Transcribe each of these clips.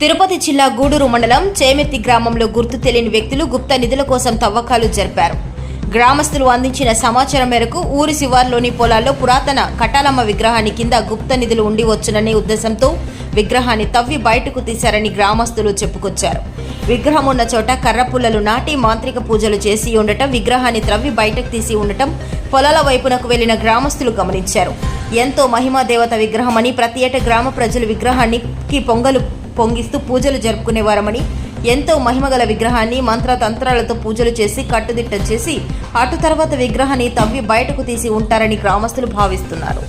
తిరుపతి జిల్లా గూడూరు మండలం చేమెత్తి గ్రామంలో గుర్తు తెలియని వ్యక్తులు గుప్త నిధుల కోసం తవ్వకాలు జరిపారు. గ్రామస్తులు అందించిన సమాచారం మేరకు ఊరి శివార్లోని పొలాల్లో పురాతన కటాలమ్మ విగ్రహాన్ని కింద గుప్త నిధులు ఉండి వచ్చుననే ఉద్దేశంతో విగ్రహాన్ని తవ్వి బయటకు తీశారని గ్రామస్తులు చెప్పుకొచ్చారు. విగ్రహం ఉన్న చోట కర్రపుల్లలు నాటి మాంత్రిక పూజలు చేసి ఉండటం, విగ్రహాన్ని త్రవ్వి బయటకు తీసి ఉండటం పొలాల వైపునకు వెళ్లిన గ్రామస్తులు గమనించారు. ఎంతో మహిమా దేవత విగ్రహమని, ప్రతి ఏటా గ్రామ ప్రజలు విగ్రహానికి పొంగలు పొంగిస్తూ పూజలు జరుపుకునేవారమని, ఎంతో మహిమగల విగ్రహాన్ని మంత్రతంత్రాలతో పూజలు చేసి కట్టుదిట్టం చేసి అటు తర్వాత విగ్రహాన్ని తవ్వి బయటకు తీసి ఉంటారని గ్రామస్తులు భావిస్తున్నారు.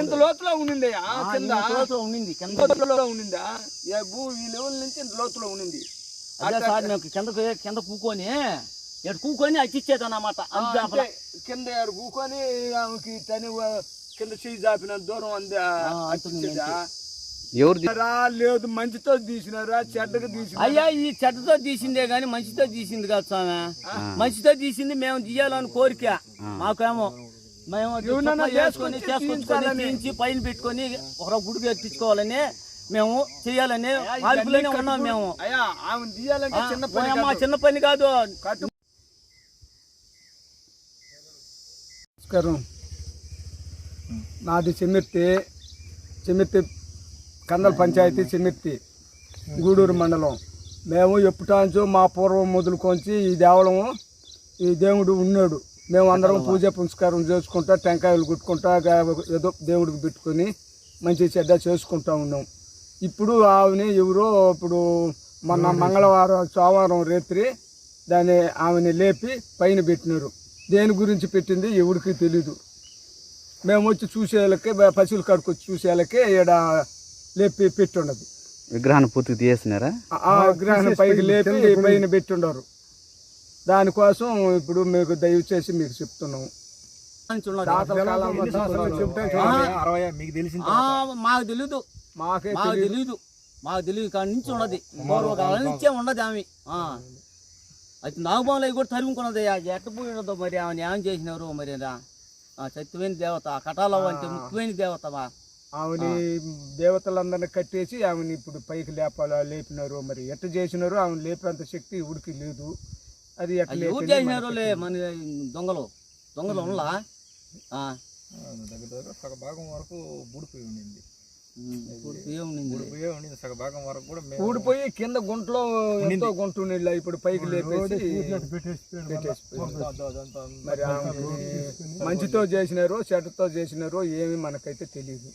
ఇంత లోతులో ఉండింది కింద ఉండిందా ఈ లెవెల్ నుంచి ఇంత లోతులో ఉండింది. అదే సార్ మేము కింద కూకొని కూకొని అచ్చిచ్చేది అన్నమాట. కింద కూకొని ఆమెకి తని కింద చేయి జాపిన దూరం లేదు. మంచితో తీసినారా చెడ్డగా తీసిన? అయ్యా ఈ చెడ్డతో తీసిందే గాని మంచితో తీసింది కాదు స్వామి. మంచితో తీసింది మేము తీయాలని కోరిక మాకేమో. మేము చేసుకొని పైన పెట్టుకొని ఒక గుడికి ఎక్కించుకోవాలని మేము చెయ్యాలని మార్పులోనే ఉన్నాం మేము. చిన్న పని కాదు. నమస్కారం. నాది చెమ్మెత్తి కందల పంచాయతీ, చెమ్మెత్తి గూడూరు మండలం. మేము ఎప్పుటాంచో మా పూర్వం మొదలుకొంచి ఈ దేవుడు ఉన్నాడు. మేము అందరం పూజ పునస్కారం చేసుకుంటా, టెంకాయలు కొట్టుకుంటా, ఏదో దేవుడికి పెట్టుకొని మంచి చెడ్డ చేసుకుంటా ఉన్నాం. ఇప్పుడు ఆమెని ఎవరో ఇప్పుడు మొన్న మంగళవారం సోమవారం రాత్రి ఆమెని లేపి పైన పెట్టినారు. దేని గురించి పెట్టింది ఎవరికి తెలీదు. మేము వచ్చి చూసేళ్ళకి పశువుల కాడికి వచ్చి చూసేళ్ళకి ఇక్కడ లేపి పెట్టుండదు. విగ్రహాన్ని పూర్తిగా తీసేసినారా? ఆ విగ్రహాన్ని పైకి లేపి పైన పెట్టుండారు. దానికోసం ఇప్పుడు మీకు దయచేసి మీకు చెప్తున్నాము. మాకు తెలీదు కాడి నుంచి ఉన్నది. పూర్వకాలం నుంచే ఉన్నది ఆమె. అయితే నాగబాబులు అవి కూడా తరుముకున్నది. ఎట్టపోయి ఉండదు మరి. ఆమె ఏం చేసినారు మరి. సత్యమైన దేవత కటాలవ్వ అంటే ముఖ్యమైన దేవత. ఆమెని దేవతలందరినీ కట్టేసి ఆమెని ఇప్పుడు పైకి లేపినారు. మరి ఎట్ట చేసినారు? ఆమెను లేపేంత శక్తి ఉడికి లేదు. అది ఎవరు చేసినారు మన దొంగలు ఉన్నలా సగ భాగం వరకు బూడిపోయి ఉండింది. సగభాగం వరకు కూడా ఊడిపోయి కింద గుంటలో ఎంతో గుంట ఉండి ఇప్పుడు పైకి లేపేసి మరి మంచితో చేసినారో చెడ్డతో చేసినారో ఏమి మనకైతే తెలియదు.